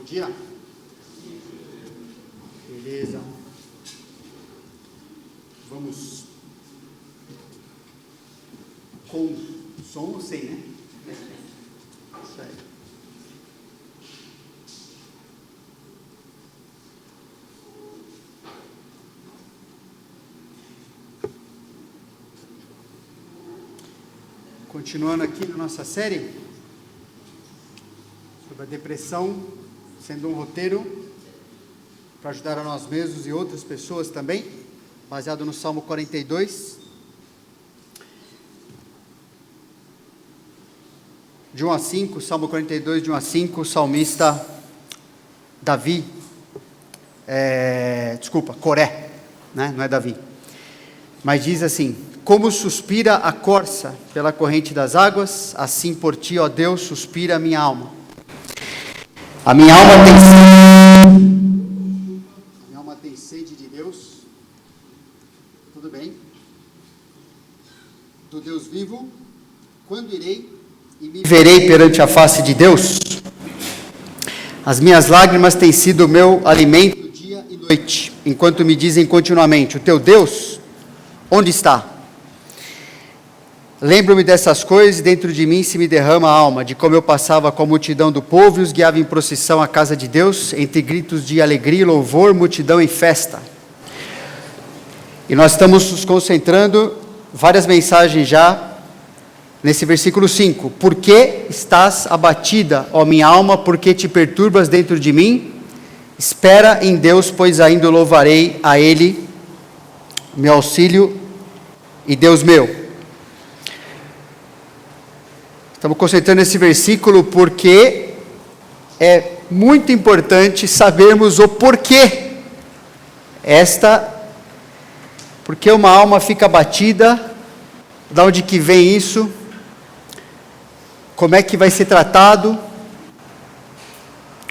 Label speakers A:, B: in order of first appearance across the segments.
A: Bom dia. Beleza. Vamos com som ou sem, né? Isso aí. Continuando aqui na nossa série sobre a depressão, sendo um roteiro para ajudar a nós mesmos e outras pessoas também, baseado no Salmo 42, de 1 a 5, Salmo 42, de 1 a 5, o salmista Davi, Coré, né? Não é Davi, mas diz assim: como suspira a corça pela corrente das águas, assim por ti, ó Deus, suspira a minha alma. A minha alma tem sede de Deus. Tudo bem? Do Deus vivo. Quando irei e me verei perante a face de Deus? As minhas lágrimas têm sido o meu alimento dia e noite, enquanto me dizem continuamente: o teu Deus, onde está? Lembro-me dessas coisas e dentro de mim se me derrama a alma, de como eu passava com a multidão do povo e os guiava em procissão à casa de Deus, entre gritos de alegria e louvor, multidão em festa. E nós estamos nos concentrando, várias mensagens já, nesse versículo 5. Por que estás abatida, ó minha alma, por que te perturbas dentro de mim? Espera em Deus, pois ainda louvarei a Ele, meu auxílio e Deus meu. Estamos concentrando nesse versículo porque é muito importante sabermos o porquê. Porque uma alma fica abatida, de onde que vem isso, como é que vai ser tratado.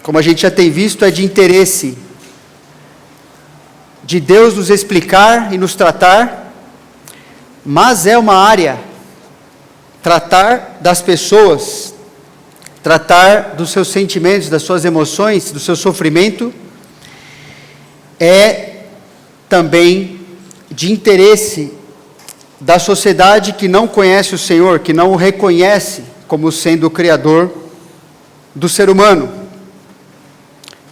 A: Como a gente já tem visto, é de interesse de Deus nos explicar e nos tratar, mas é uma área. Tratar das pessoas, tratar dos seus sentimentos, das suas emoções, do seu sofrimento, é também de interesse da sociedade que não conhece o Senhor, que não o reconhece como sendo o Criador do ser humano.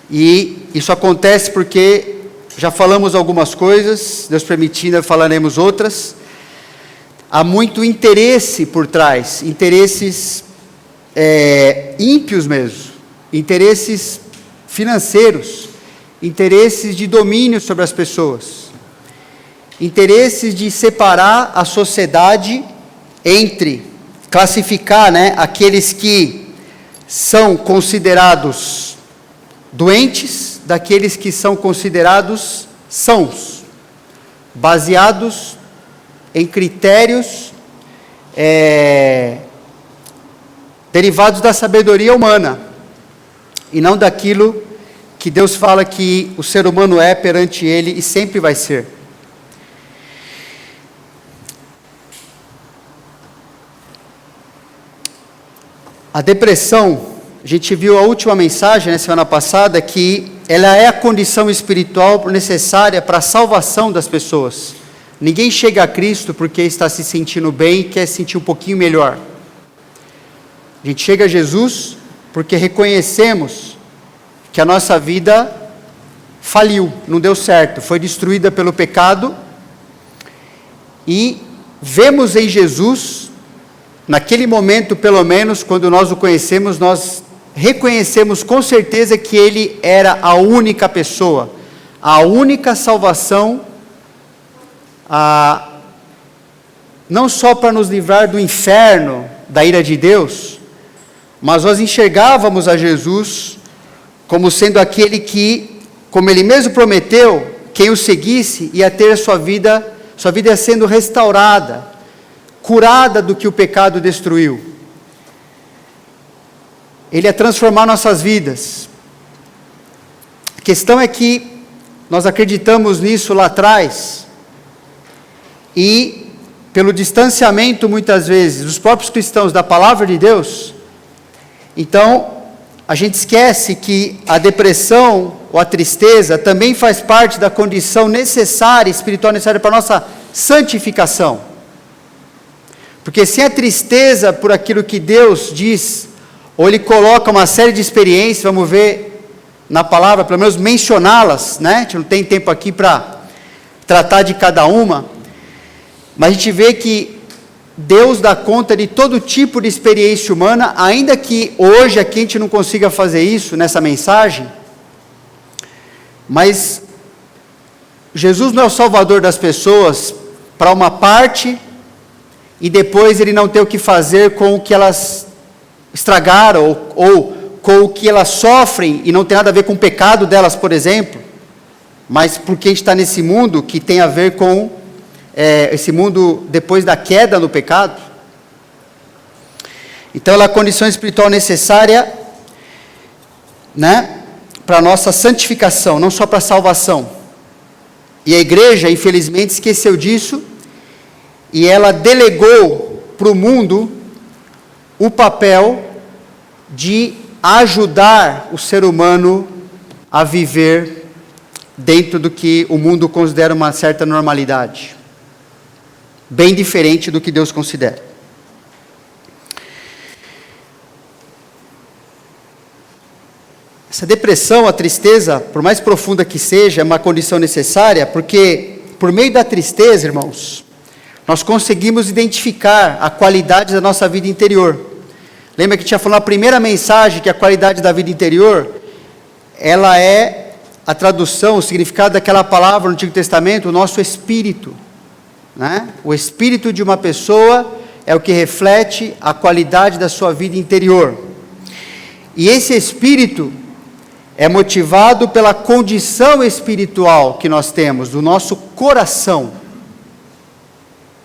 A: E isso acontece porque já falamos algumas coisas, Deus permitindo, falaremos outras. Há muito interesse por trás, interesses ímpios mesmo, interesses financeiros, interesses de domínio sobre as pessoas, interesses de separar a sociedade entre, classificar, aqueles que são considerados doentes, daqueles que são considerados sãos, baseados em critérios derivados da sabedoria humana, e não daquilo que Deus fala que o ser humano é perante Ele e sempre vai ser. A depressão, a gente viu a última mensagem, semana passada, que ela é a condição espiritual necessária para a salvação das pessoas. Ninguém chega a Cristo porque está se sentindo bem e quer se sentir um pouquinho melhor. A gente chega a Jesus porque reconhecemos que a nossa vida faliu, não deu certo, foi destruída pelo pecado, e vemos em Jesus, naquele momento pelo menos, quando nós o conhecemos, nós reconhecemos com certeza que Ele era a única pessoa, a única salvação, não só para nos livrar do inferno, da ira de Deus, mas nós enxergávamos a Jesus como sendo aquele que, como Ele mesmo prometeu, quem o seguisse ia ter sua vida ia sendo restaurada, curada do que o pecado destruiu. Ele ia transformar nossas vidas. A questão é que nós acreditamos nisso lá atrás, e pelo distanciamento muitas vezes dos próprios cristãos da palavra de Deus, então a gente esquece que a depressão ou a tristeza também faz parte da condição necessária, espiritual necessária para a nossa santificação. Porque sem a tristeza por aquilo que Deus diz, ou Ele coloca uma série de experiências, vamos ver na palavra, pelo menos mencioná-las, né? A gente não tem tempo aqui para tratar de cada uma, mas a gente vê que Deus dá conta de todo tipo de experiência humana, ainda que hoje aqui a gente não consiga fazer isso nessa mensagem, mas Jesus não é o salvador das pessoas para uma parte e depois Ele não ter o que fazer com o que elas estragaram ou com o que elas sofrem e não tem nada a ver com o pecado delas, por exemplo, mas porque a gente está nesse mundo que tem a ver com esse mundo depois da queda no pecado. Então ela é a condição espiritual necessária, né, para a nossa santificação, não só para a salvação. E a igreja, infelizmente, esqueceu disso, e ela delegou para o mundo o papel de ajudar o ser humano a viver dentro do que o mundo considera uma certa normalidade. Bem diferente do que Deus considera. Essa depressão, a tristeza, por mais profunda que seja, é uma condição necessária, porque por meio da tristeza, irmãos, nós conseguimos identificar a qualidade da nossa vida interior. Lembra que tinha falado na primeira mensagem que a qualidade da vida interior, ela é a tradução, o significado daquela palavra no Antigo Testamento, o nosso espírito. Né? O espírito de uma pessoa é o que reflete a qualidade da sua vida interior. E esse espírito é motivado pela condição espiritual que nós temos, do nosso coração.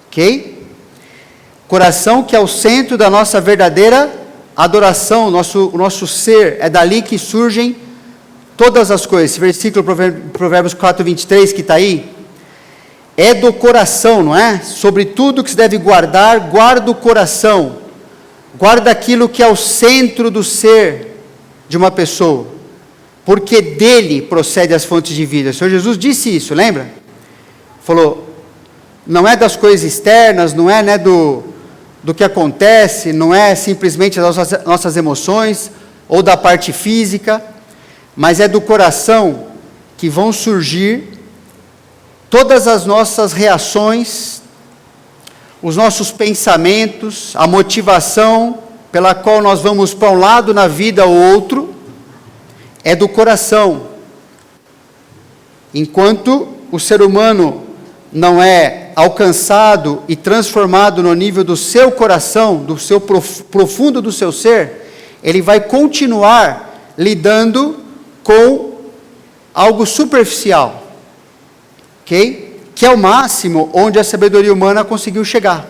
A: Ok? Coração que é o centro da nossa verdadeira adoração, o nosso ser, é dali que surgem todas as coisas. Esse versículo, Provérbios 4:23, que está aí, é do coração, não é? Sobre tudo que se deve guardar, guarda o coração. Guarda aquilo que é o centro do ser de uma pessoa. Porque dele procede as fontes de vida. O Senhor Jesus disse isso, lembra? Falou, não é das coisas externas, não é, né, do que acontece, não é simplesmente das nossas emoções, ou da parte física, mas é do coração que vão surgir todas as nossas reações, os nossos pensamentos, a motivação pela qual nós vamos para um lado na vida ou outro, é do coração. Enquanto o ser humano não é alcançado e transformado no nível do seu coração, do seu profundo do seu ser, ele vai continuar lidando com algo superficial. Okay? Que é o máximo onde a sabedoria humana conseguiu chegar.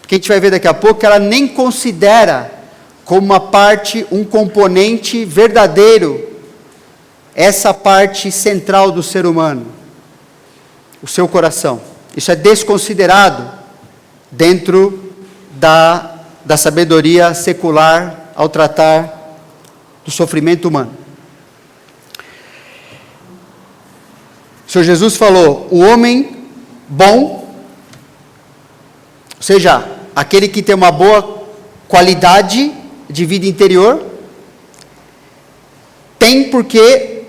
A: Que a gente vai ver daqui a pouco que ela nem considera como uma parte, um componente verdadeiro, essa parte central do ser humano, o seu coração. Isso é desconsiderado dentro da sabedoria secular ao tratar do sofrimento humano. O Senhor Jesus falou, o homem bom, ou seja, aquele que tem uma boa qualidade de vida interior, tem porque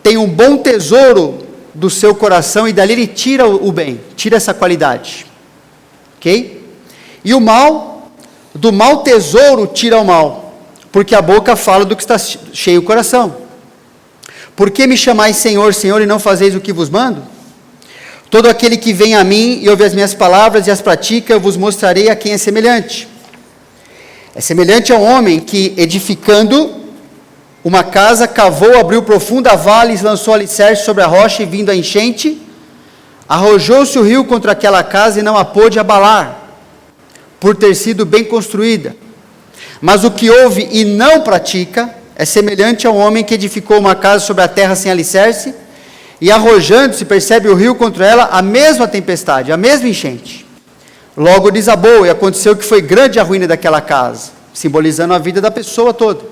A: tem um bom tesouro do seu coração e dali ele tira o bem, tira essa qualidade. Ok? E o mal, do mau tesouro tira o mal, porque a boca fala do que está cheio o coração. Por que me chamais Senhor, Senhor, e não fazeis o que vos mando? Todo aquele que vem a mim e ouve as minhas palavras e as pratica, eu vos mostrarei a quem é semelhante. É semelhante a um homem que, edificando uma casa, cavou, abriu profunda vales, lançou alicerce sobre a rocha e, vindo a enchente, arrojou-se o rio contra aquela casa e não a pôde abalar, por ter sido bem construída. Mas o que ouve e não pratica é semelhante a um homem que edificou uma casa sobre a terra sem alicerce, e arrojando-se, percebe o rio contra ela, a mesma tempestade, a mesma enchente. Logo desabou, e aconteceu que foi grande a ruína daquela casa, simbolizando a vida da pessoa toda.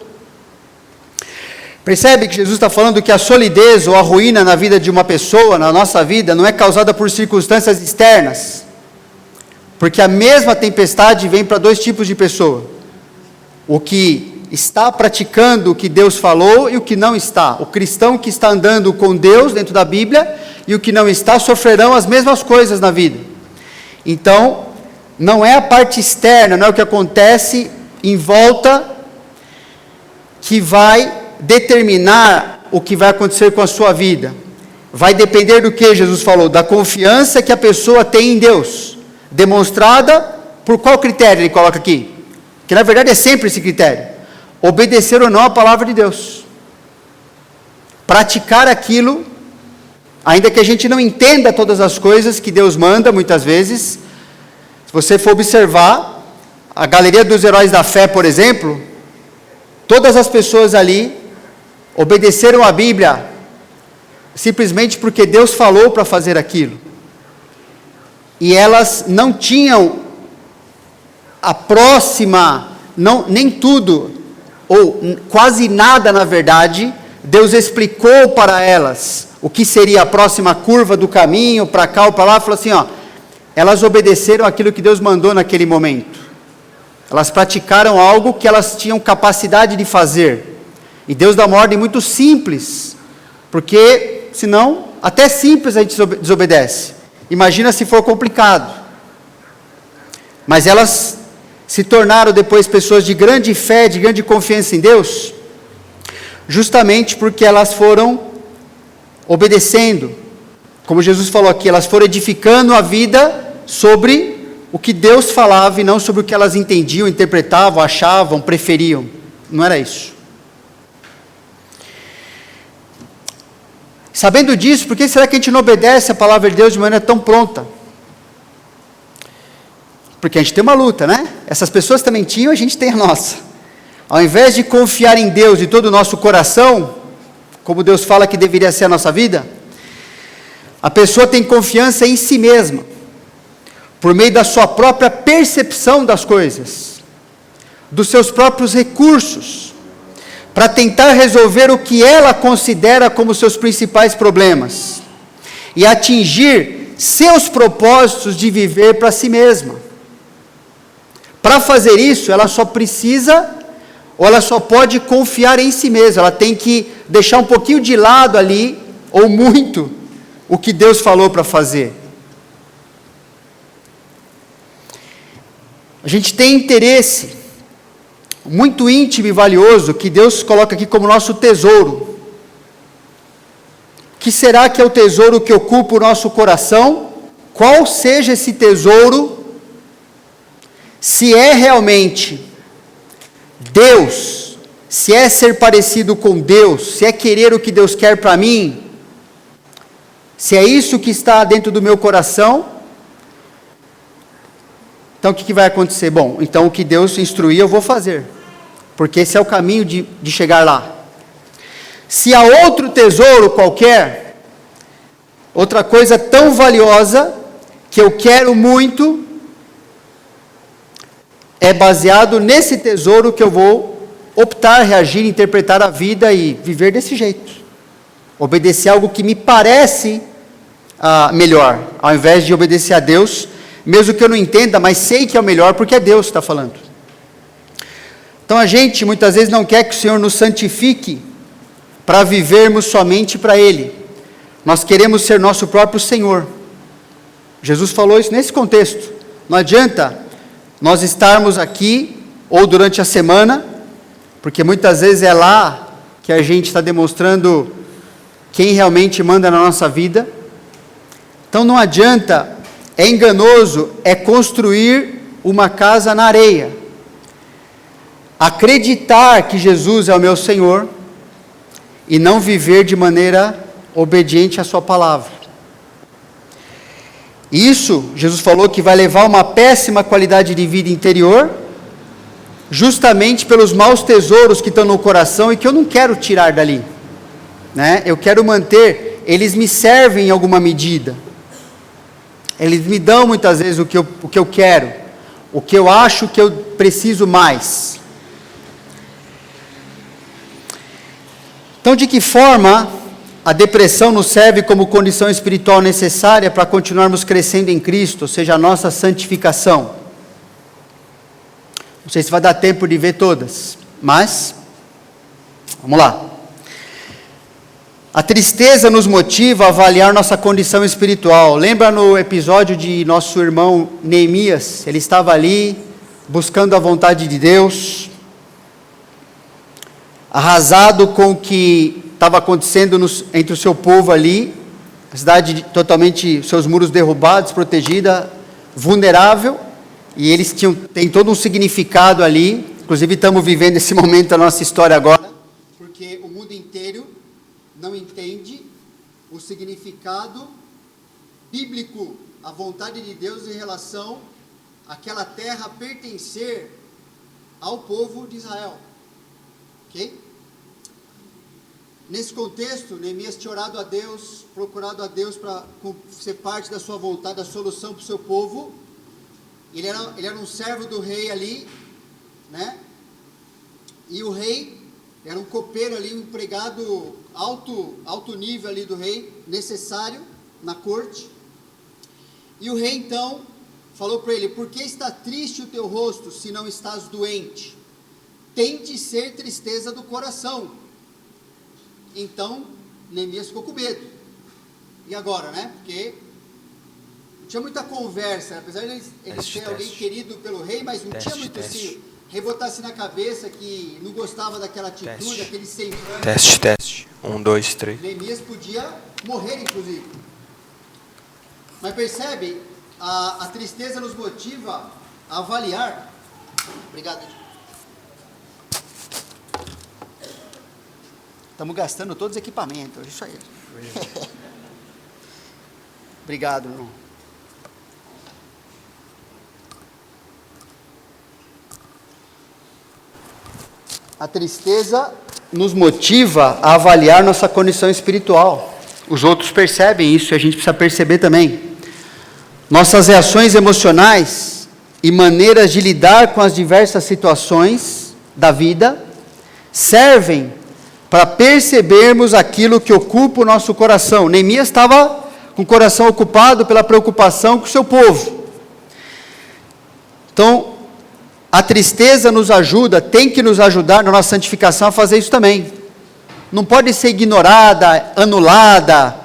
A: Percebe que Jesus está falando que a solidez ou a ruína na vida de uma pessoa, na nossa vida, não é causada por circunstâncias externas. Porque a mesma tempestade vem para dois tipos de pessoa. O que está praticando o que Deus falou e o que não está. O cristão que está andando com Deus dentro da Bíblia e o que não está sofrerão as mesmas coisas na vida. Então, não é a parte externa, não é o que acontece em volta que vai determinar o que vai acontecer com a sua vida. Vai depender do que Jesus falou? Da confiança que a pessoa tem em Deus. Demonstrada por qual critério ele coloca aqui? Que na verdade é sempre esse critério. Obedecer ou não a palavra de Deus. Praticar aquilo, ainda que a gente não entenda todas as coisas que Deus manda muitas vezes. Se você for observar, a galeria dos heróis da fé, por exemplo, todas as pessoas ali obedeceram a Bíblia simplesmente porque Deus falou para fazer aquilo. E elas não tinham a próxima, nem tudo, ou quase nada na verdade, Deus explicou para elas o que seria a próxima curva do caminho, para cá ou para lá, falou assim, elas obedeceram aquilo que Deus mandou naquele momento. Elas praticaram algo que elas tinham capacidade de fazer. E Deus dá uma ordem muito simples, porque senão, até simples a gente desobedece. Imagina se for complicado. Mas elas se tornaram depois pessoas de grande fé, de grande confiança em Deus, justamente porque elas foram obedecendo. Como Jesus falou aqui, elas foram edificando a vida sobre o que Deus falava e não sobre o que elas entendiam, interpretavam, achavam, preferiam. Não era isso. Sabendo disso, por que será que a gente não obedece a palavra de Deus de maneira tão pronta? Porque a gente tem uma luta, né? Essas pessoas também tinham, a gente tem a nossa. Ao invés de confiar em Deus de todo o nosso coração, como Deus fala que deveria ser a nossa vida, a pessoa tem confiança em si mesma, por meio da sua própria percepção das coisas, dos seus próprios recursos, para tentar resolver o que ela considera como seus principais problemas, e atingir seus propósitos de viver para si mesma. Para fazer isso, ela só precisa, ou ela só pode confiar em si mesma, ela tem que deixar um pouquinho de lado ali, ou muito, o que Deus falou para fazer. A gente tem interesse muito íntimo e valioso, que Deus coloca aqui como nosso tesouro. Que será que é o tesouro que ocupa o nosso coração? Qual seja esse tesouro? Se é realmente Deus, se é ser parecido com Deus, se é querer o que Deus quer para mim, se é isso que está dentro do meu coração, então o que vai acontecer? Bom, então o que Deus instruir eu vou fazer, porque esse é o caminho de chegar lá. Se há outro tesouro qualquer, outra coisa tão valiosa, que eu quero muito, é baseado nesse tesouro que eu vou optar, reagir, interpretar a vida e viver desse jeito. Obedecer algo que me parece melhor, ao invés de obedecer a Deus, mesmo que eu não entenda, mas sei que é o melhor, porque é Deus que está falando. Então a gente muitas vezes não quer que o Senhor nos santifique para vivermos somente para Ele. Nós queremos ser nosso próprio Senhor. Jesus falou isso nesse contexto. Não adianta nós estarmos aqui, ou durante a semana, porque muitas vezes é lá que a gente está demonstrando quem realmente manda na nossa vida. Então não adianta, é enganoso, é construir uma casa na areia. Acreditar que Jesus é o meu Senhor e não viver de maneira obediente à sua palavra. Isso, Jesus falou que vai levar uma péssima qualidade de vida interior, justamente pelos maus tesouros que estão no coração e que eu não quero tirar dali, né? Eu quero manter, eles me servem em alguma medida, eles me dão muitas vezes o que eu quero, o que eu acho que eu preciso mais. Então, de que forma a depressão nos serve como condição espiritual necessária para continuarmos crescendo em Cristo, ou seja, a nossa santificação? Não sei se vai dar tempo de ver todas, mas vamos lá. A tristeza nos motiva a avaliar nossa condição espiritual. Lembra no episódio de nosso irmão Neemias? Ele estava ali buscando a vontade de Deus, arrasado com o que estava acontecendo entre o seu povo ali, a cidade totalmente, seus muros derrubados, protegida, vulnerável, e eles têm todo um significado ali. Inclusive estamos vivendo esse momento da nossa história agora, porque o mundo inteiro não entende o significado bíblico, a vontade de Deus em relação àquela terra pertencer ao povo de Israel, ok? Nesse contexto, Neemias tinha orado a Deus, procurado a Deus para ser parte da sua vontade, da solução para o seu povo. Ele era um servo do rei ali, né? E o rei era um copeiro ali, um empregado alto nível ali do rei, necessário na corte. E o rei então falou para ele: por que está triste o teu rosto, se não estás doente? Tem de ser tristeza do coração. Então, Neemias ficou com medo. E agora, né? Porque não tinha muita conversa, apesar de ele ser alguém querido pelo rei, mas não tinha muito assim, rebotasse na cabeça que não gostava daquela atitude, daquele semblante.
B: Teste. 1, 2, 3.
A: Neemias podia morrer, inclusive. Mas percebe, a tristeza nos motiva a avaliar. Obrigado. Estamos gastando todos os equipamentos, isso aí. Obrigado, irmão. A tristeza nos motiva a avaliar nossa condição espiritual. Os outros percebem isso e a gente precisa perceber também. Nossas reações emocionais e maneiras de lidar com as diversas situações da vida servem para percebermos aquilo que ocupa o nosso coração. Neemias estava com o coração ocupado pela preocupação com o seu povo. Então, a tristeza nos ajuda, tem que nos ajudar na nossa santificação a fazer isso também. Não pode ser ignorada, anulada.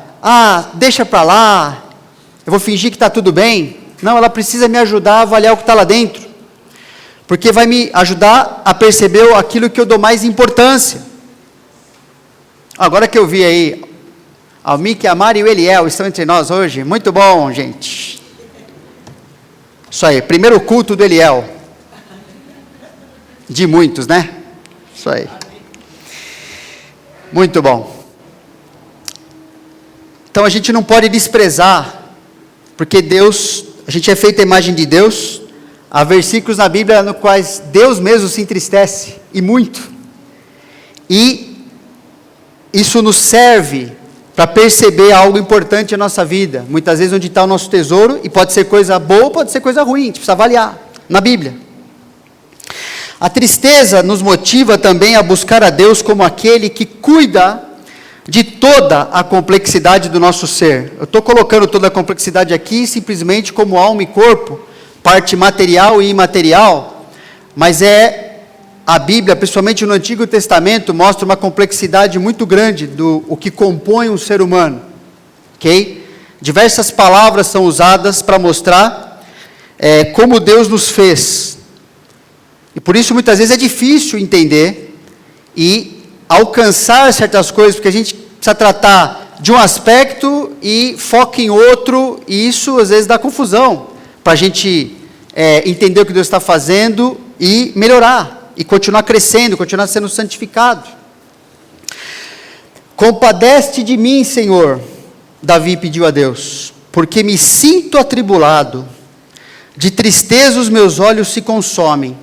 A: Deixa para lá, eu vou fingir que está tudo bem. Não, ela precisa me ajudar a avaliar o que está lá dentro, porque vai me ajudar a perceber aquilo que eu dou mais importância. Agora que eu vi aí, a Miki, a Mari e o Eliel estão entre nós hoje, muito bom, gente. Isso aí, primeiro culto do Eliel. De muitos, né? Isso aí. Muito bom. Então a gente não pode desprezar, porque Deus, a gente é feito a imagem de Deus. Há versículos na Bíblia no quais Deus mesmo se entristece, e muito. E isso nos serve para perceber algo importante na nossa vida. Muitas vezes onde está o nosso tesouro, e pode ser coisa boa, pode ser coisa ruim, a gente precisa avaliar na Bíblia. A tristeza nos motiva também a buscar a Deus como aquele que cuida de toda a complexidade do nosso ser. Eu estou colocando toda a complexidade aqui simplesmente como alma e corpo, parte material e imaterial, mas a Bíblia, principalmente no Antigo Testamento, mostra uma complexidade muito grande do o que compõe um ser humano, ok? Diversas palavras são usadas para mostrar como Deus nos fez, e por isso muitas vezes é difícil entender e alcançar certas coisas, porque a gente precisa tratar de um aspecto e foca em outro, e isso às vezes dá confusão, para a gente entender o que Deus está fazendo e melhorar, e continuar crescendo, continuar sendo santificado. Compadece de mim, Senhor, Davi pediu a Deus, porque me sinto atribulado, de tristeza os meus olhos se consomem,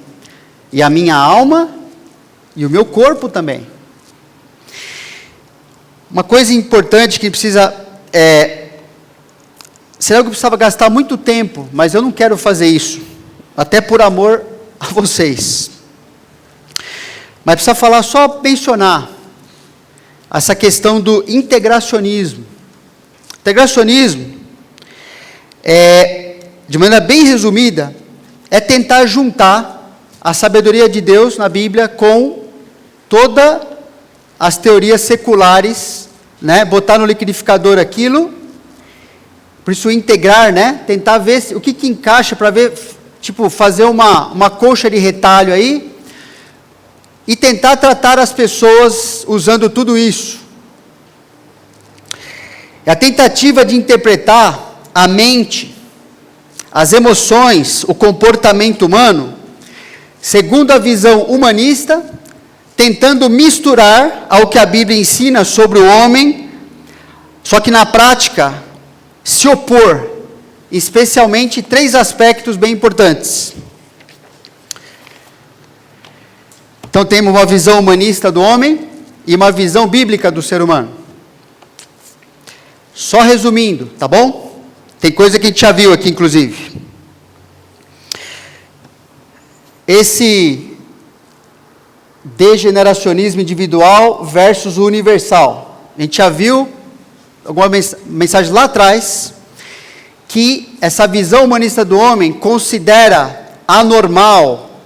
A: e a minha alma e o meu corpo também. Uma coisa importante que precisa, será que eu precisava gastar muito tempo, mas eu não quero fazer isso, até por amor a vocês. Mas precisa falar, só mencionar, essa questão do integracionismo. Integracionismo, de maneira bem resumida, é tentar juntar a sabedoria de Deus na Bíblia com todas as teorias seculares, né? Botar no liquidificador aquilo, por isso integrar, né? Tentar ver o que encaixa para ver, tipo, fazer uma colcha de retalho aí, e tentar tratar as pessoas usando tudo isso. É a tentativa de interpretar a mente, as emoções, o comportamento humano, segundo a visão humanista, tentando misturar ao que a Bíblia ensina sobre o homem, só que na prática se opor, especialmente 3 aspectos bem importantes. Então temos uma visão humanista do homem e uma visão bíblica do ser humano. Só resumindo, tá bom? Tem coisa que a gente já viu aqui, inclusive. Esse degeneracionismo individual versus o universal. A gente já viu alguma mensagem lá atrás, que essa visão humanista do homem considera anormal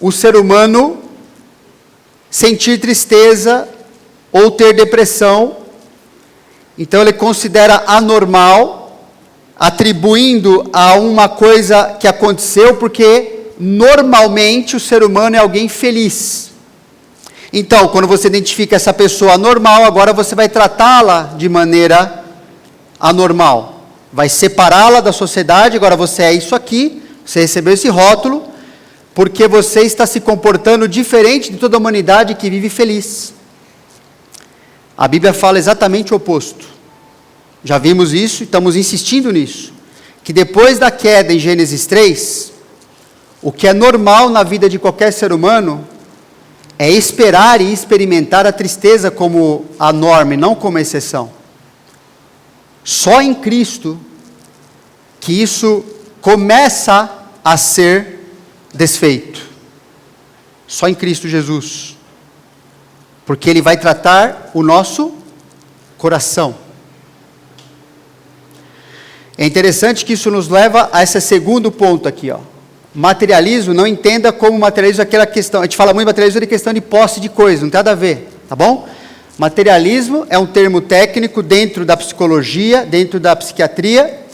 A: o ser humano sentir tristeza ou ter depressão. Então ele considera anormal, atribuindo a uma coisa que aconteceu, porque normalmente o ser humano é alguém feliz. Então, quando você identifica essa pessoa anormal, agora você vai tratá-la de maneira anormal. Vai separá-la da sociedade, agora você é isso aqui, você recebeu esse rótulo, porque você está se comportando diferente de toda a humanidade que vive feliz. A Bíblia fala exatamente o oposto. Já vimos isso e estamos insistindo nisso. Que depois da queda em Gênesis 3, o que é normal na vida de qualquer ser humano é esperar e experimentar a tristeza como a norma e não como a exceção. Só em Cristo que isso começa a ser desfeito. Só em Cristo Jesus. Porque Ele vai tratar o nosso coração. É interessante que isso nos leva a esse segundo ponto aqui, ó. Materialismo, não entenda como materialismo aquela questão, a gente fala muito de materialismo de questão de posse de coisas, não tem nada a ver, tá bom? Materialismo é um termo técnico dentro da psicologia, dentro da psiquiatria,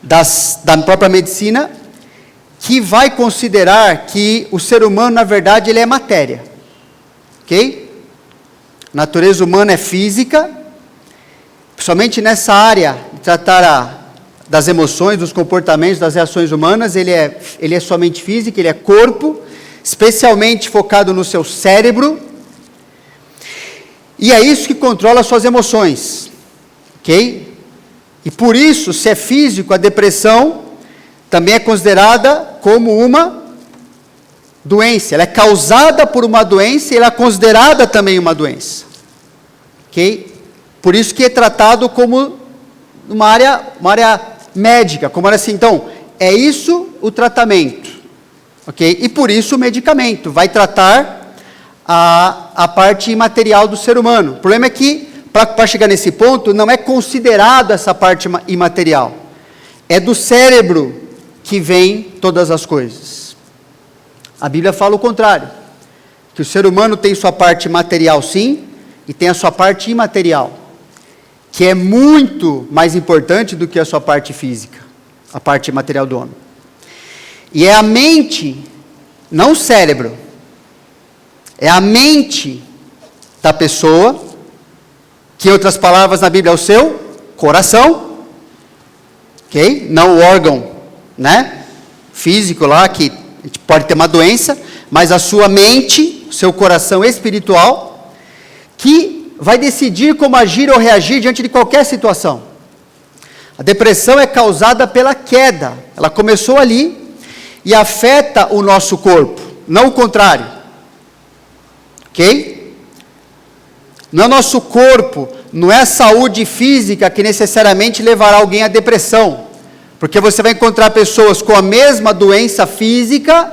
A: da própria medicina, que vai considerar que o ser humano, na verdade, ele é matéria, ok? A natureza humana é física, somente nessa área de tratar das emoções, dos comportamentos, das reações humanas, ele é somente físico, ele é corpo, especialmente focado no seu cérebro, e é isso que controla as suas emoções, ok? E por isso, se é físico, a depressão também é considerada como uma doença, ela é causada por uma doença e ela é considerada também uma doença, ok? Por isso que é tratado como uma área médica, como era assim, então, é isso o tratamento, ok? E por isso o medicamento vai tratar a parte imaterial do ser humano. O problema é que, para chegar nesse ponto, não é considerado essa parte imaterial. É do cérebro que vem todas as coisas. A Bíblia fala o contrário, que o ser humano tem sua parte material sim, e tem a sua parte imaterial, que é muito mais importante do que a sua parte física, a parte material do homem. E é a mente, não o cérebro, é a mente da pessoa, que em outras palavras na Bíblia é o seu coração, ok? Não o órgão, né? Físico lá, que a gente pode ter uma doença, mas a sua mente, o seu coração espiritual, que vai decidir como agir ou reagir diante de qualquer situação. A depressão é causada pela queda. Ela começou ali e afeta o nosso corpo, não o contrário. Ok? Não é o nosso corpo, não é a saúde física que necessariamente levará alguém à depressão. Porque você vai encontrar pessoas com a mesma doença física,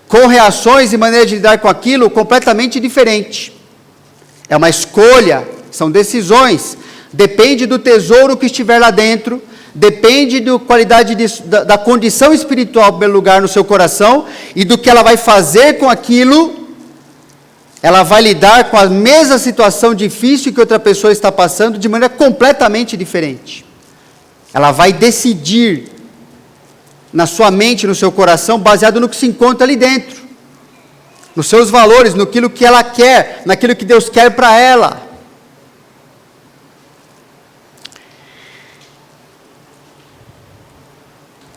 A: com reações e maneiras de lidar com aquilo completamente diferentes. É uma escolha, são decisões. Depende do tesouro que estiver lá dentro, depende da qualidade da condição espiritual, em primeiro lugar, no seu coração, e do que ela vai fazer com aquilo. Ela vai lidar com a mesma situação difícil que outra pessoa está passando, de maneira completamente diferente. Ela vai decidir na sua mente, no seu coração, baseado no que se encontra ali dentro, nos seus valores, naquilo que ela quer, naquilo que Deus quer para ela.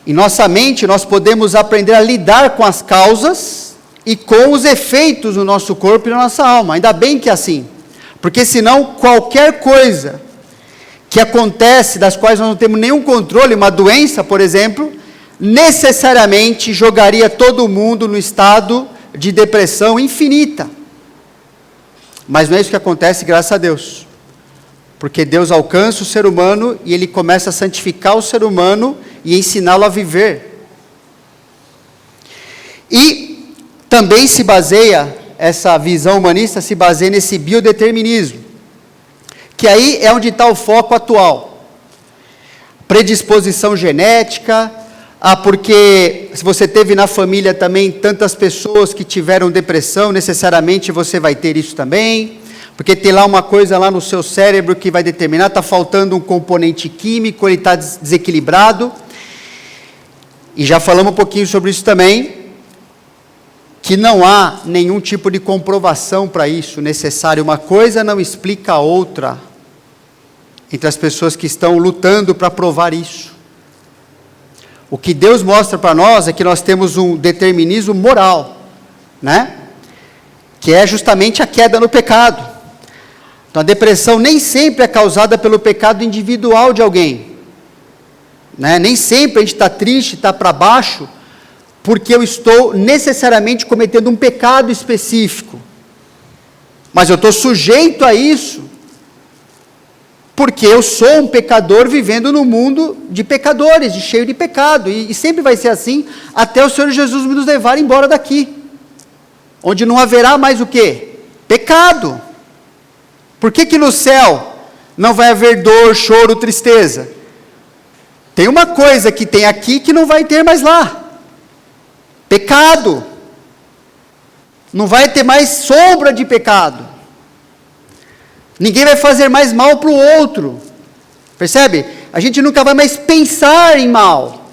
A: Em nossa mente, nós podemos aprender a lidar com as causas e com os efeitos no nosso corpo e na nossa alma. Ainda bem que é assim, porque senão qualquer coisa que acontece, das quais nós não temos nenhum controle, uma doença, por exemplo, necessariamente jogaria todo mundo no estado de depressão infinita. Mas não é isso que acontece, graças a Deus. Porque Deus alcança o ser humano e Ele começa a santificar o ser humano e ensiná-lo a viver. E também se baseia, essa visão humanista se baseia nesse biodeterminismo, que aí é onde está o foco atual. Predisposição genética, porque se você teve na família também tantas pessoas que tiveram depressão, necessariamente você vai ter isso também, porque tem lá uma coisa lá no seu cérebro que vai determinar, está faltando um componente químico, ele está desequilibrado, e já falamos um pouquinho sobre isso também, que não há nenhum tipo de comprovação para isso necessário, uma coisa não explica a outra, entre as pessoas que estão lutando para provar isso. O que Deus mostra para nós é que nós temos um determinismo moral, né? Que é justamente a queda no pecado. Então a depressão nem sempre é causada pelo pecado individual de alguém, né? Nem sempre a gente está triste, está para baixo, porque eu estou necessariamente cometendo um pecado específico. Mas eu estou sujeito a isso, porque eu sou um pecador vivendo no mundo de pecadores, cheio de pecado, e sempre vai ser assim, até o Senhor Jesus nos levar embora daqui, onde não haverá mais o quê? Pecado. Por que no céu não vai haver dor, choro, tristeza? Tem uma coisa que tem aqui que não vai ter mais lá: pecado. Não vai ter mais sombra de pecado. Ninguém vai fazer mais mal para o outro, percebe? A gente nunca vai mais pensar em mal,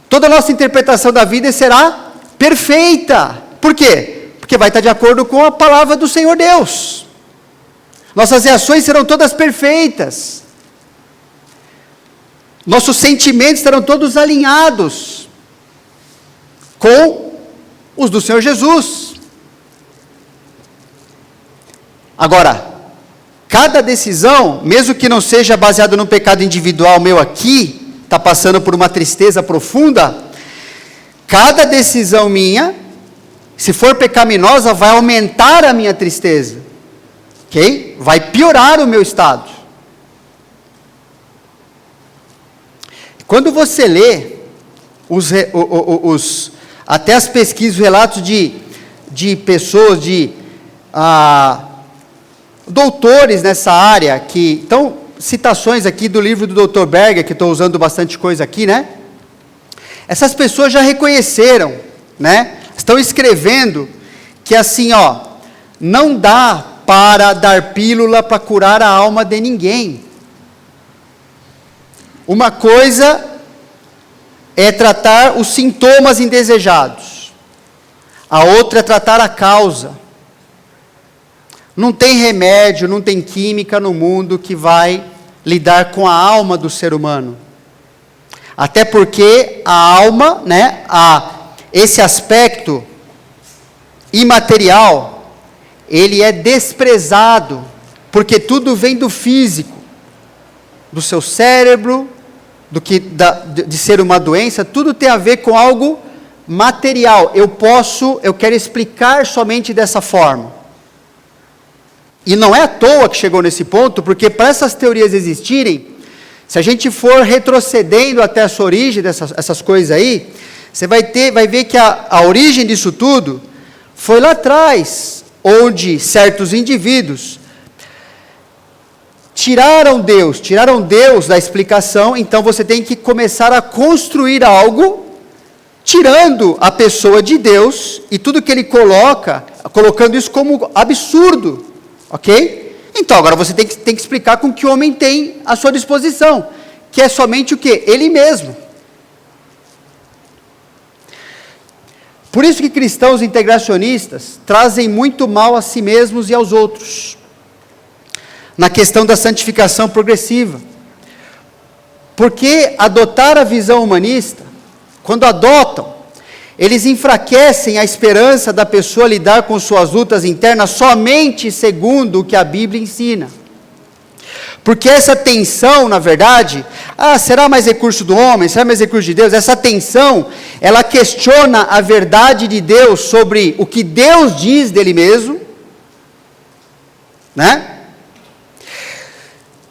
A: toda a nossa interpretação da vida será perfeita. Por quê? Porque vai estar de acordo com a palavra do Senhor Deus, nossas reações serão todas perfeitas, nossos sentimentos estarão todos alinhados com os do Senhor Jesus. Agora, cada decisão, mesmo que não seja baseada no pecado individual meu aqui, está passando por uma tristeza profunda, cada decisão minha, se for pecaminosa, vai aumentar a minha tristeza, ok? Vai piorar o meu estado. Quando você lê até as pesquisas, relatos de pessoas, doutores nessa área, então, citações aqui do livro do Dr. Berger, que estou usando bastante coisa aqui, né? Essas pessoas já reconheceram, né? Estão escrevendo que assim, não dá para dar pílula para curar a alma de ninguém. Uma coisa é tratar os sintomas indesejados, a outra é tratar a causa. Não tem remédio, não tem química no mundo que vai lidar com a alma do ser humano. Até porque a alma, né, esse aspecto imaterial, ele é desprezado, porque tudo vem do físico, do seu cérebro, de ser uma doença, tudo tem a ver com algo material. Eu quero explicar somente dessa forma. E não é à toa que chegou nesse ponto, porque para essas teorias existirem, se a gente for retrocedendo até a sua origem dessas coisas aí, você vai ver que a origem disso tudo foi lá atrás, onde certos indivíduos tiraram Deus da explicação, então você tem que começar a construir algo, tirando a pessoa de Deus, e tudo que ele coloca, colocando isso como absurdo, ok? Então agora você tem que explicar com que o homem tem à sua disposição, que é somente o quê? Ele mesmo. Por isso que cristãos integracionistas trazem muito mal a si mesmos e aos outros, na questão da santificação progressiva. Porque adotar a visão humanista, quando adotam, eles enfraquecem a esperança da pessoa lidar com suas lutas internas somente segundo o que a Bíblia ensina. Porque essa tensão, na verdade, será mais recurso do homem, será mais recurso de Deus? Essa tensão, ela questiona a verdade de Deus sobre o que Deus diz dele mesmo, né?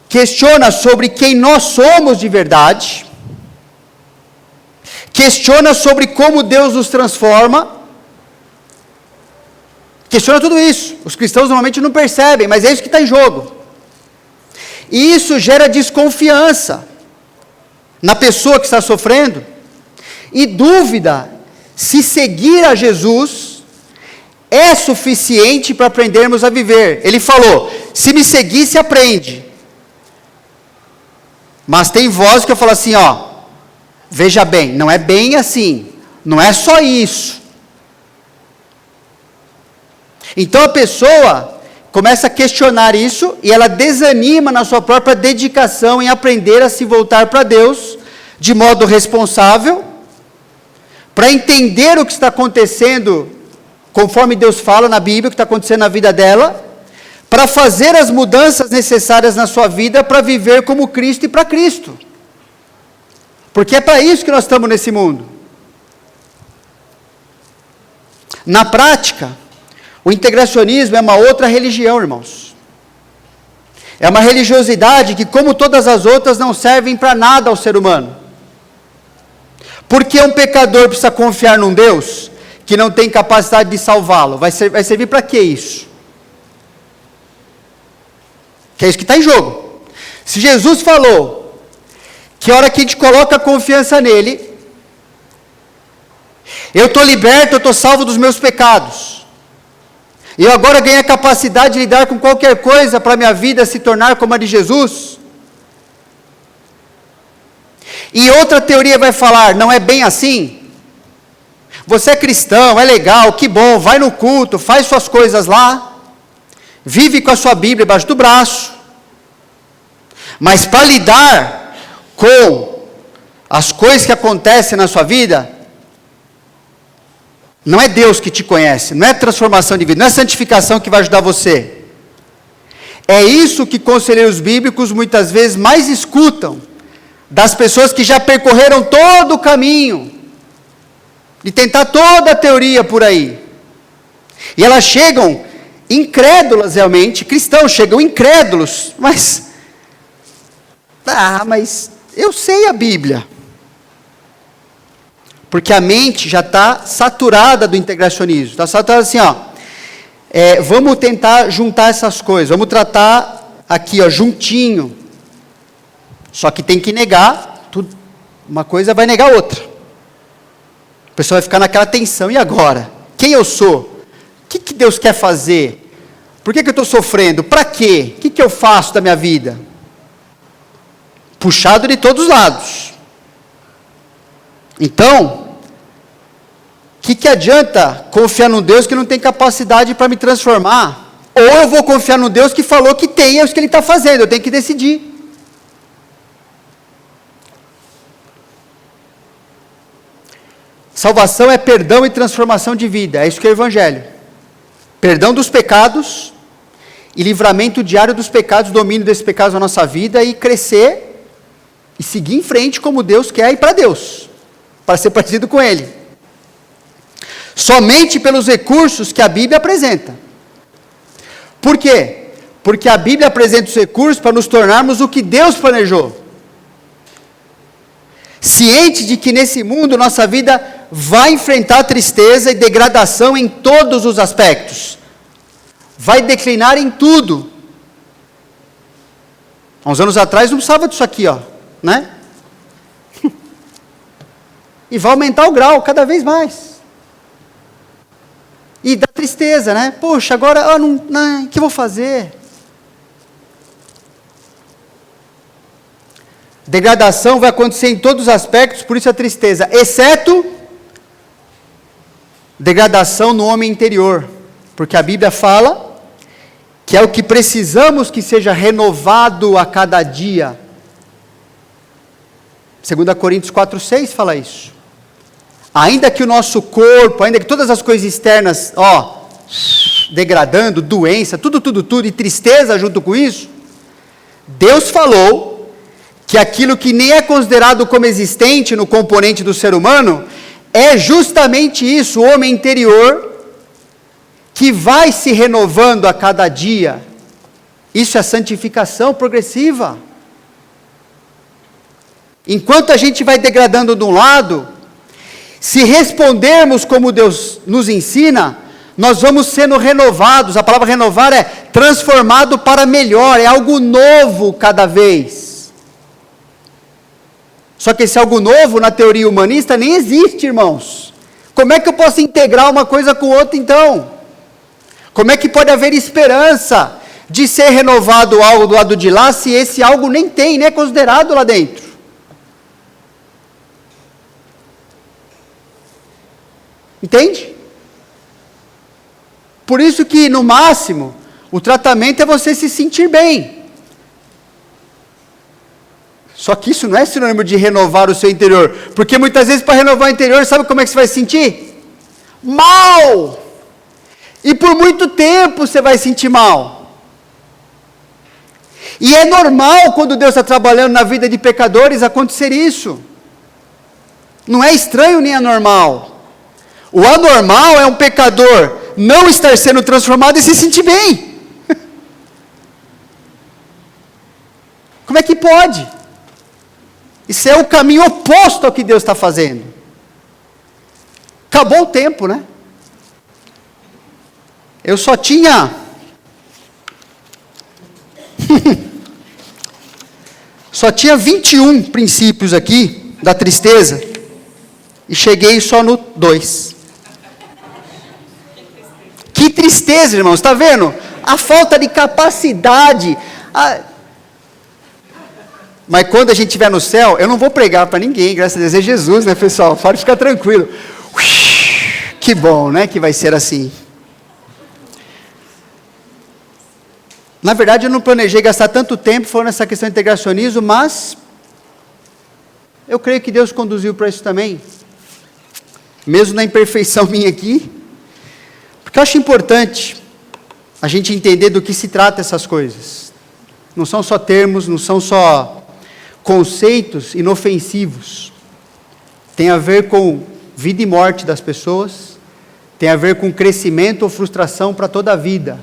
A: Questiona sobre quem nós somos de verdade, questiona sobre como Deus nos transforma, questiona tudo isso. Os cristãos normalmente não percebem, mas é isso que está em jogo. E isso gera desconfiança na pessoa que está sofrendo, e dúvida se seguir a Jesus é suficiente para aprendermos a viver. Ele falou, se me seguir, se aprende. Mas tem voz que eu falo assim, veja bem, não é bem assim, não é só isso. Então a pessoa começa a questionar isso, e ela desanima na sua própria dedicação em aprender a se voltar para Deus, de modo responsável, para entender o que está acontecendo, conforme Deus fala na Bíblia, o que está acontecendo na vida dela, para fazer as mudanças necessárias na sua vida, para viver como Cristo e para Cristo. Porque é para isso que nós estamos nesse mundo. Na prática, o integracionismo é uma outra religião, irmãos. É uma religiosidade que, como todas as outras, não servem para nada ao ser humano. Porque um pecador precisa confiar num Deus que não tem capacidade de salvá-lo? Vai servir para que isso? Que é isso que está em jogo. Se Jesus falou que a hora que a gente coloca a confiança nele, eu estou liberto, eu estou salvo dos meus pecados, e eu agora ganhei a capacidade de lidar com qualquer coisa para a minha vida se tornar como a de Jesus. E outra teoria vai falar, não é bem assim. Você é cristão, é legal, que bom, vai no culto, faz suas coisas lá, vive com a sua Bíblia embaixo do braço, mas para lidar com as coisas que acontecem na sua vida, não é Deus que te conhece, não é transformação de vida, não é santificação que vai ajudar você. É isso que conselheiros bíblicos muitas vezes mais escutam das pessoas que já percorreram todo o caminho de tentar toda a teoria por aí. E elas chegam incrédulas realmente, cristãos chegam incrédulos, mas eu sei a Bíblia. Porque a mente já está saturada do integracionismo, está saturada assim, vamos tentar juntar essas coisas, vamos tratar aqui, juntinho, só que tem que negar, tudo, uma coisa vai negar outra, a pessoa vai ficar naquela tensão, e agora? Quem eu sou? O que Deus quer fazer? Por que eu estou sofrendo? Para quê? O que eu faço da minha vida? Puxado de todos os lados. Então, o que adianta confiar num Deus que não tem capacidade para me transformar? Ou eu vou confiar num Deus que falou que tem, é isso que Ele está fazendo, eu tenho que decidir. Salvação é perdão e transformação de vida, é isso que é o Evangelho. Perdão dos pecados e livramento diário dos pecados, domínio desses pecados na nossa vida, e crescer e seguir em frente como Deus quer, e para Deus, para ser parecido com Ele. Somente pelos recursos que a Bíblia apresenta. Por quê? Porque a Bíblia apresenta os recursos para nos tornarmos o que Deus planejou. Ciente de que nesse mundo nossa vida vai enfrentar tristeza e degradação em todos os aspectos. Vai declinar em tudo. Há uns anos atrás não precisava disso aqui, ó, né? E vai aumentar o grau cada vez mais. E dá tristeza, né? Poxa, agora, o que eu vou fazer? Degradação vai acontecer em todos os aspectos, por isso a tristeza, exceto degradação no homem interior, porque a Bíblia fala que é o que precisamos que seja renovado a cada dia. 2 Coríntios 4,6 fala isso. Ainda que o nosso corpo, ainda que todas as coisas externas, degradando, doença, tudo, e tristeza junto com isso, Deus falou que aquilo que nem é considerado como existente no componente do ser humano, é justamente isso, o homem interior, que vai se renovando a cada dia. Isso é santificação progressiva. Enquanto a gente vai degradando de um lado, se respondermos como Deus nos ensina, nós vamos sendo renovados. A palavra renovar é transformado para melhor, é algo novo cada vez. Só que esse algo novo, na teoria humanista, nem existe, irmãos. Como é que eu posso integrar uma coisa com outra, então? Como é que pode haver esperança de ser renovado algo do lado de lá, se esse algo nem tem, nem é considerado lá dentro? Entende? Por isso que, no máximo, o tratamento é você se sentir bem. Só que isso não é sinônimo de renovar o seu interior. Porque muitas vezes, para renovar o interior, sabe como é que você vai se sentir? Mal! E por muito tempo você vai sentir mal. E é normal, quando Deus está trabalhando na vida de pecadores, acontecer isso. Não é estranho nem anormal. O anormal é um pecador não estar sendo transformado e se sentir bem. Como é que pode? Isso é o caminho oposto ao que Deus está fazendo. Acabou o tempo, né? Eu só tinha... só tinha 21 princípios aqui, da tristeza, e cheguei só no 2. Que tristeza, irmãos, está vendo? A falta de capacidade... Mas quando a gente estiver no céu, eu não vou pregar para ninguém, graças a Deus, é Jesus, né, pessoal? Pode ficar tranquilo. Que bom, né, que vai ser assim. Na verdade, eu não planejei gastar tanto tempo falando nessa questão de integracionismo, mas eu creio que Deus conduziu para isso também, mesmo na imperfeição minha aqui, porque eu acho importante a gente entender do que se trata essas coisas. Não são só termos, não são só conceitos inofensivos. Tem a ver com vida e morte das pessoas, tem a ver com crescimento ou frustração para toda a vida.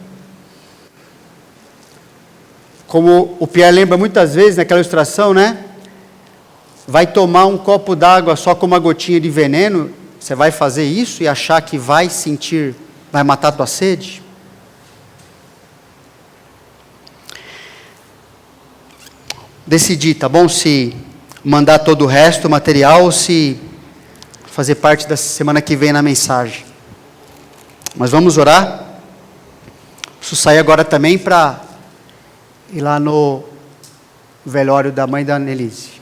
A: Como o Pierre lembra muitas vezes naquela ilustração, né? Vai tomar um copo d'água só com uma gotinha de veneno, você vai fazer isso e achar que vai sentir, vai matar a tua sede? Decidi, tá bom? Se mandar todo o resto, o material, ou se fazer parte da semana que vem na mensagem. Mas vamos orar. Preciso sair agora também para ir lá no velório da mãe da Annelise.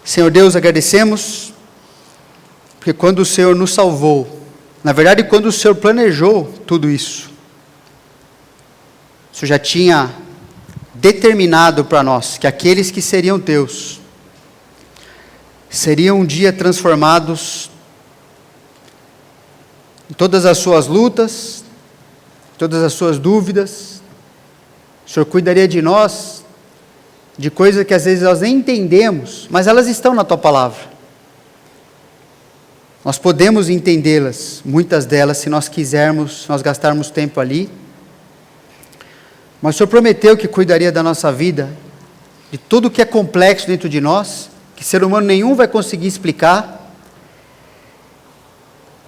A: Senhor Deus, agradecemos, porque quando o Senhor nos salvou, na verdade, quando o Senhor planejou tudo isso, o Senhor já tinha determinado para nós que aqueles que seriam teus seriam um dia transformados em todas as suas lutas, todas as suas dúvidas. O Senhor cuidaria de nós, de coisas que às vezes nós nem entendemos, mas elas estão na tua palavra. Nós podemos entendê-las, muitas delas, se nós quisermos, se nós gastarmos tempo ali. Mas o Senhor prometeu que cuidaria da nossa vida, de tudo que é complexo dentro de nós, que ser humano nenhum vai conseguir explicar.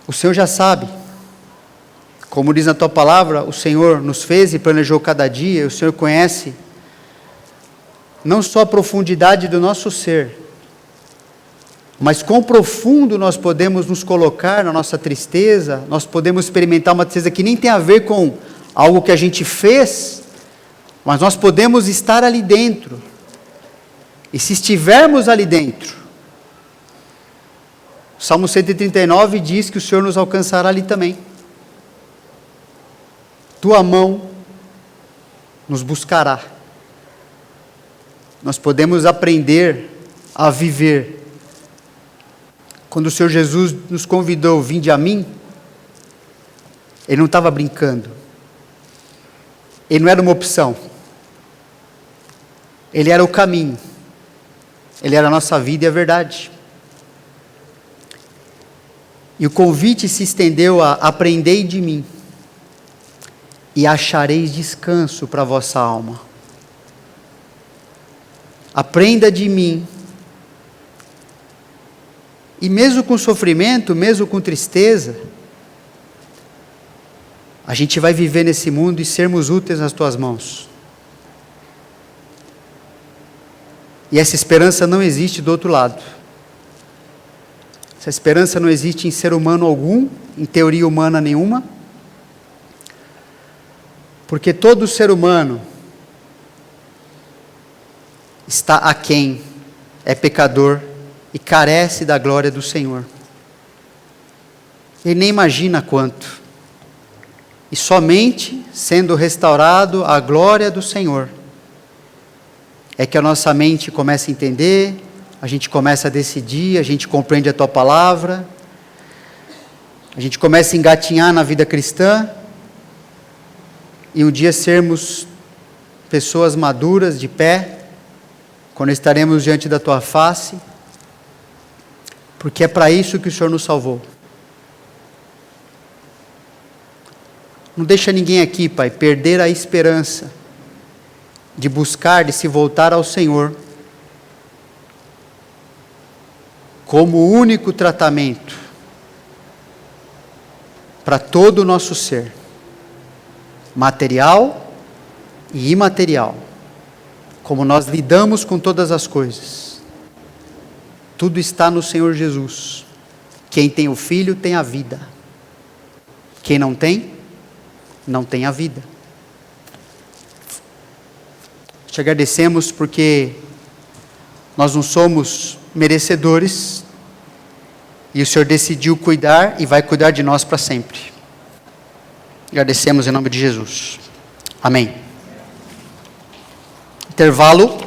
A: O Senhor já sabe. Como diz na tua palavra, o Senhor nos fez e planejou cada dia, e o Senhor conhece não só a profundidade do nosso ser, mas quão profundo nós podemos nos colocar na nossa tristeza. Nós podemos experimentar uma tristeza que nem tem a ver com algo que a gente fez, mas nós podemos estar ali dentro. E se estivermos ali dentro, o Salmo 139 diz que o Senhor nos alcançará ali também. Tua mão nos buscará. Nós podemos aprender a viver. Quando o Senhor Jesus nos convidou, vinde a mim, Ele não estava brincando. Ele não era uma opção. Ele era o caminho. Ele era a nossa vida e a verdade. E o convite se estendeu a aprendei de mim e achareis descanso para a vossa alma. Aprenda de mim. E mesmo com sofrimento, mesmo com tristeza, a gente vai viver nesse mundo e sermos úteis nas tuas mãos. E essa esperança não existe do outro lado. Essa esperança não existe em ser humano algum, em teoria humana nenhuma, porque todo ser humano está aquém, é pecador e carece da glória do Senhor. Ele nem imagina quanto. E somente sendo restaurado a glória do Senhor, é que a nossa mente começa a entender, a gente começa a decidir, a gente compreende a Tua palavra, a gente começa a engatinhar na vida cristã, e um dia sermos pessoas maduras, de pé, quando estaremos diante da Tua face, porque é para isso que o Senhor nos salvou. Não deixa ninguém aqui, Pai, perder a esperança de buscar, de se voltar ao Senhor como o único tratamento para todo o nosso ser, material e imaterial, como nós lidamos com todas as coisas. Tudo está no Senhor Jesus. Quem tem o Filho tem a vida. Quem não tem, não tem a vida. Te agradecemos porque nós não somos merecedores e o Senhor decidiu cuidar e vai cuidar de nós para sempre. Agradecemos em nome de Jesus. Amém. Intervalo.